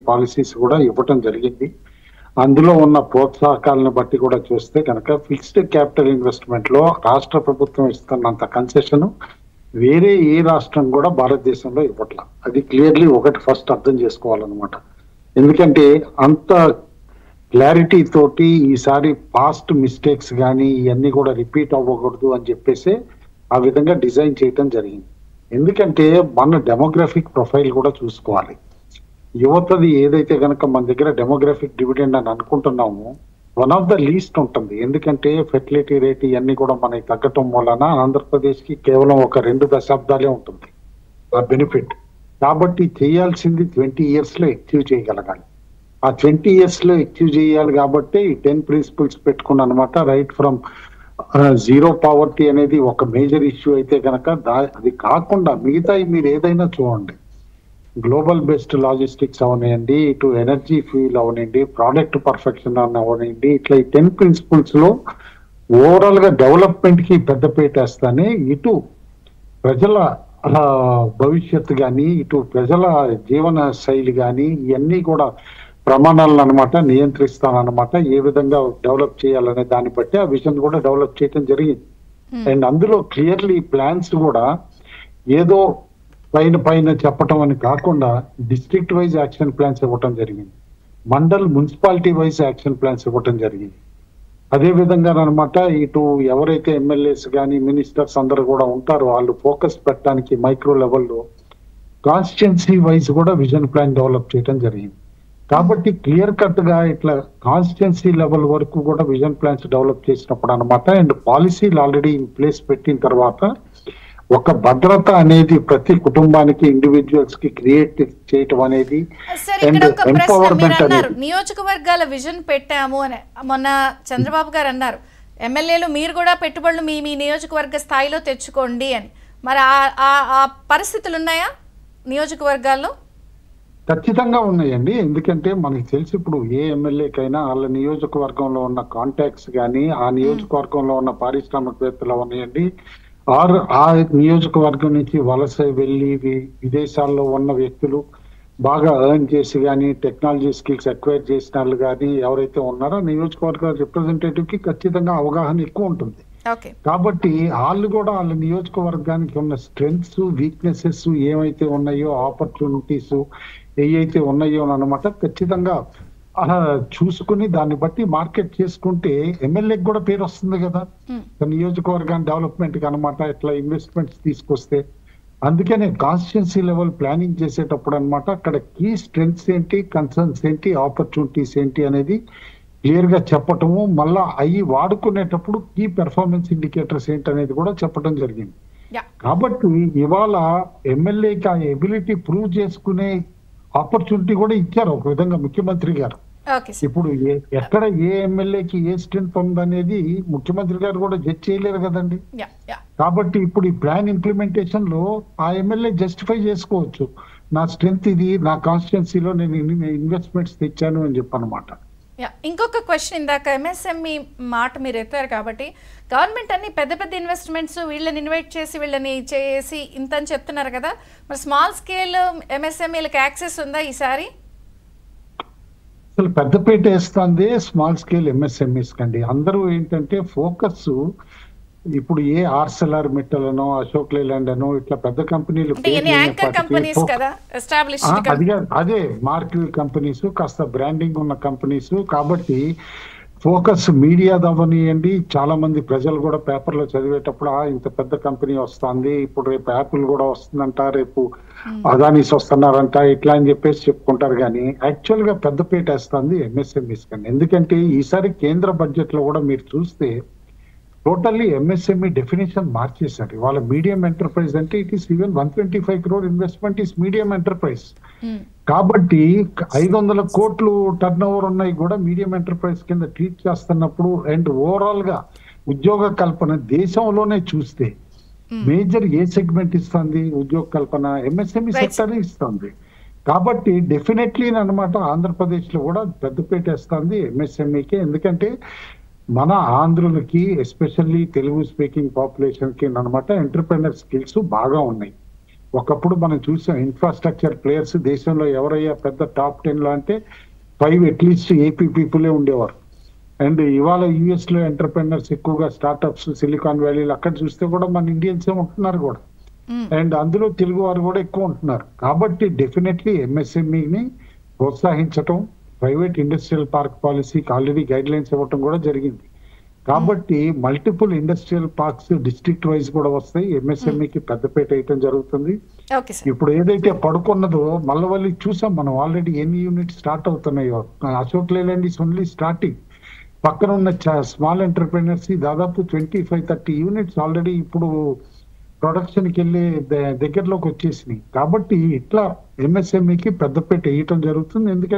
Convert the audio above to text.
Policies కూడా ఇవ్వటం జరిగింది. అందులో ఉన్న ప్రోత్సాహకాలను బట్టి కూడా చూస్తే కనుక ఫిక్స్డ్ క్యాపిటల్ ఇన్వెస్ట్మెంట్ లో రాష్ట్ర ప్రభుత్వం ఇస్తున్నంత కన్సెషన్ వేరే ఏ రాష్ట్రం కూడా భారతదేశంలో ఇవ్వట్ల. అది క్లియర్లీ ఒకటి ఫస్ట్ అర్థం చేసుకోవాలన్నమాట. ఎందుకంటే అంత క్లారిటీ తోటి ఈసారి పాస్ట్ మిస్టేక్స్ కానీ ఇవన్నీ కూడా రిపీట్ అవ్వకూడదు అని చెప్పేసి ఆ విధంగా డిజైన్ చేయటం జరిగింది. ఎందుకంటే మన డెమోగ్రఫిక్ ప్రొఫైల్ కూడా చూసుకోవాలి. యువతది ఏదైతే కనుక మన దగ్గర డెమోగ్రఫిక్ డివిడెండ్ అని అనుకుంటున్నామో వన్ ఆఫ్ ద లీస్ట్ ఉంటుంది. ఎందుకంటే ఫెర్టిలిటీ రేట్ ఇవన్నీ కూడా మనకి తగ్గటం మూలన ఆంధ్రప్రదేశ్ కి కేవలం ఒక 2 దశాబ్దాలే ఉంటుంది ఆ బెనిఫిట్. కాబట్టి చేయాల్సింది 20 years లో అచీవ్ చేయగలగాలి. ఆ 20 years లో అచీవ్ చేయాలి కాబట్టి 10 ప్రిన్సిపల్స్ పెట్టుకున్నాను అనమాట. రైట్ ఫ్రమ్ జీరో పావర్టీ అనేది ఒక మేజర్ ఇష్యూ అయితే కనుక అది కాకుండా మిగతా మీరు ఏదైనా చూడండి, గ్లోబల్ బేస్డ్ లాజిస్టిక్స్ అవనండి, ఇటు ఎనర్జీ ఫ్యూల్ అవనండి, ప్రోడక్ట్ పర్ఫెక్షన్ అవనండి, ఇట్లా ఈ 10 ప్రిన్సిపల్స్ లో ఓవరాల్ గా డెవలప్మెంట్ కి పెద్దపీట వేస్తానే ఇటు ప్రజల భవిష్యత్తు కానీ ఇటు ప్రజల జీవన శైలి కానీ ఇవన్నీ కూడా ప్రమాణాలను అనమాట నియంత్రిస్తానన్నమాట. ఏ విధంగా డెవలప్ చేయాలనే దాన్ని బట్టి ఆ విజన్ కూడా డెవలప్ చేయడం జరిగింది. అండ్ అందులో క్లియర్లీ ప్లాన్స్ కూడా ఏదో పైన చెప్పటం అని కాకుండా డిస్ట్రిక్ట్ వైజ్ యాక్షన్ ప్లాన్స్ ఇవ్వటం జరిగింది, mandal municipality wise action plans ఇవ్వటం జరిగింది. అదే విధంగా అనమాట ఇటు ఎవరైతే ఎమ్మెల్యేస్ కానీ మినిస్టర్స్ అందరూ కూడా ఉంటారో వాళ్ళు ఫోకస్ పెట్టడానికి మైక్రో లెవెల్లో కాన్స్టిట్యున్సీ వైజ్ కూడా విజన్ ప్లాన్ డెవలప్ చేయడం జరిగింది. కాబట్టి క్లియర్ కట్ గా ఇట్లా కాన్స్టిట్యున్సీ లెవెల్ వరకు కూడా విజన్ ప్లాన్స్ డెవలప్ చేసినప్పుడు అనమాట. అండ్ పాలసీలు ఆల్రెడీ ఇన్ ప్లేస్ పెట్టిన తర్వాత ఒక భద్రత అనేది ప్రతి కుటుంబానికి ఇండివిజువల్స్ కి క్రియేట్ చేయటం అనేది ఎంపవర్మెంట్ అనేది. నియోజకవర్గాల విజన్ పెట్టాము అని మొన్న చంద్రబాబు గారు అన్నారు, ఎమ్మెల్యేలు మీరు కూడా పెట్టుబడులు మీ నియోజకవర్గ స్థాయిలో తెచ్చుకోండి అని. మరి ఆ పరిస్థితులు ఉన్నాయా నియోజకవర్గాల్లో? ఖచ్చితంగా ఉన్నాయండి. ఎందుకంటే మనకి తెలిసి ఇప్పుడు ఏ ఎమ్మెల్యేకైనా వాళ్ళ నియోజకవర్గంలో ఉన్న కాంటాక్ట్స్ కానీ ఆ నియోజకవర్గంలో ఉన్న పారిశ్రామికవేత్తలు ఉన్నాయండి, ఆర్ ఆ నియోజకవర్గం నుంచి వలస వెళ్ళి విదేశాల్లో ఉన్న వ్యక్తులు బాగా ఎర్న్ చేసి కానీ టెక్నాలజీ స్కిల్స్ అక్వైర్ చేసిన వాళ్ళు కానీ ఎవరైతే ఉన్నారో నియోజకవర్గ రిప్రజెంటేటివ్ కి ఖచ్చితంగా అవగాహన ఎక్కువ ఉంటుంది. కాబట్టి వాళ్ళు కూడా వాళ్ళ నియోజకవర్గానికి ఉన్న స్ట్రెంగ్స్ వీక్నెసెస్ ఏమైతే ఉన్నాయో ఆపర్చునిటీస్ ఏవైతే ఉన్నాయో అన్నమాట ఖచ్చితంగా చూసుకుని దాన్ని బట్టి మార్కెట్ చేసుకుంటే ఎమ్మెల్యేకి కూడా పేరు వస్తుంది కదా నియోజకవర్గాన్ని డెవలప్మెంట్ కి అనమాట ఇట్లా ఇన్వెస్ట్మెంట్స్ తీసుకొస్తే. అందుకనే కాన్స్టిట్యున్సీ లెవెల్ ప్లానింగ్ చేసేటప్పుడు అనమాట అక్కడ కీ స్ట్రెంగ్స్ ఏంటి, కన్సర్న్స్ ఏంటి, ఆపర్చునిటీస్ ఏంటి అనేది క్లియర్ గా చెప్పటము, మళ్ళా అవి వాడుకునేటప్పుడు కీ పెర్ఫార్మెన్స్ ఇండికేటర్స్ ఏంటి అనేది కూడా చెప్పడం జరిగింది. కాబట్టి ఇవాళ ఎమ్మెల్యేకి ఆ ఎబిలిటీ ప్రూవ్ చేసుకునే ఆపర్చునిటీ కూడా ఇచ్చారు ఒక విధంగా ముఖ్యమంత్రి గారు. ఇప్పుడు ఎక్కడ ఏ ఎమ్మెల్యేకి ఏ స్ట్రెంత్ ఉందనేది ముఖ్యమంత్రి గారు కూడా జడ్జ్ చేయలేరు కదండి. కాబట్టి ఇప్పుడు ఈ ప్లాన్ ఇంప్లిమెంటేషన్ లో ఆ ఎమ్మెల్యే జస్టిఫై చేసుకోవచ్చు, నా స్ట్రెంత్ ఇది, నా కాన్స్టిట్యున్సీలో నేను ఇన్వెస్ట్మెంట్స్ తెచ్చాను అని చెప్పనమాట. ఇంకొక క్వశ్చన్, ఇందాక ఎంఎస్ఎంఈ మాట మీరు ఎత్తారు కాబట్టి గవర్నమెంట్ అన్ని పెద్ద పెద్ద ఇన్వెస్ట్మెంట్స్ వీళ్ళని ఇన్వైట్ చేసి వీళ్ళని చేసి ఇంత అని చెప్తున్నారు కదా, మరి స్మాల్ స్కేల్ ఎంఎస్ఎంఈలకు యాక్సెస్ ఉందా ఈసారి? అసలు పెద్దపేట వేస్తుంది స్మాల్ స్కేల్ ఎంఎస్ఎంఈస్ కండి. అందరూ ఏంటంటే ఫోకస్ ఇప్పుడు ఏ ఆర్సెల్ఆర్ మిట్టల్ అనో అశోక్ లేలాండ్ అనో ఇట్లా పెద్ద కంపెనీలు అదే మార్కెట్ కంపెనీస్ కాస్త బ్రాండింగ్ ఉన్న కంపెనీస్. కాబట్టి ఫోకస్ మీడియా దవ్వనియండి, చాలా మంది ప్రజలు కూడా పేపర్లో చదివేటప్పుడు ఇంత పెద్ద కంపెనీ వస్తుంది, ఇప్పుడు రేపు యాపిల్ కూడా వస్తుందంట, రేపు అదానీస్ వస్తున్నారంట, ఇట్లా అని చెప్పేసి చెప్పుకుంటారు. కానీ యాక్చువల్ గా పెద్దపేట వేస్తుంది ఎంఎస్ఎంఈస్ కండి. ఎందుకంటే ఈసారి కేంద్ర బడ్జెట్ లో కూడా మీరు చూస్తే టోటల్లీ ఎంఎస్ఎంఈ డెఫినేషన్ మార్చేశారు. ఇవాళ మీడియం ఎంటర్ప్రైజ్ అంటే it is even 125 crore investment is medium enterprise. కాబట్టి 500 కోట్లు టర్న్ ఓవర్ ఉన్నాయి కూడా మీడియం ఎంటర్ప్రైజ్ కింద ట్రీట్ చేస్తున్నప్పుడు అండ్ ఓవరాల్ గా ఉద్యోగ కల్పన దేశంలోనే చూస్తే మేజర్ ఏ సెగ్మెంట్ ఇస్తుంది ఉద్యోగ కల్పన? ఎంఎస్ఎంఈ సెక్టర్ ఇస్తుంది. కాబట్టి డెఫినెట్లీ అనమాట ఆంధ్రప్రదేశ్ లో కూడా పెద్దపేట వేస్తుంది ఎంఎస్ఎంఈకి. ఎందుకంటే మన ఆంధ్రులకి ఎస్పెషల్లీ తెలుగు స్పీకింగ్ పాపులేషన్ కి అనమాట ఎంటర్ప్రెనర్ స్కిల్స్ బాగా ఉన్నాయి. ఒకప్పుడు మనం చూసాం ఇన్ఫ్రాస్ట్రక్చర్ ప్లేయర్స్ దేశంలో ఎవరయ్యా పెద్ద టాప్ 10 లో అంటే 5 అట్లీస్ట్ ఏపీ పీపులే ఉండేవారు. అండ్ ఇవాళ యుఎస్ లో ఎంటర్ప్రెనర్స్ ఎక్కువగా స్టార్ట్అప్స్ సిలికాన్ వ్యాలీలు అక్కడ చూస్తే కూడా మన ఇండియన్సే ఉంటున్నారు కూడా. అండ్ అందులో తెలుగు వారు కూడా ఎక్కువ ఉంటున్నారు. కాబట్టి డెఫినెట్లీ ఎంఎస్ఎంఈని ప్రోత్సహించటం, ప్రైవేట్ ఇండస్ట్రియల్ పార్క్ పాలసీకి ఆల్రెడీ గైడ్ లైన్స్ ఇవ్వటం కూడా జరిగింది. కాబట్టి multiple industrial parks district wise కూడా వస్తాయి. ఎంఎస్ఎంఈకి పెద్దపేట వేయటం జరుగుతుంది. Okay sir. ఇప్పుడు ఏదైతే పడుకున్నదో మల్లవల్లి చూసాం మనం ఆల్రెడీ ఎన్ని యూనిట్ స్టార్ట్ అవుతున్నాయో. Ashok Leyland is only starting. పక్కన ఉన్న స్మాల్ ఎంటర్ప్రెనర్స్ దాదాపు 25-30 యూనిట్స్ ఆల్రెడీ ఇప్పుడు ప్రొడక్షన్ కి వెళ్ళే దగ్గరలోకి వచ్చేసినాయి. కాబట్టి ఇట్లా ఎంఎస్ఎంఈకి పెద్దపేట వేయటం జరుగుతుంది. ఎందుకంటే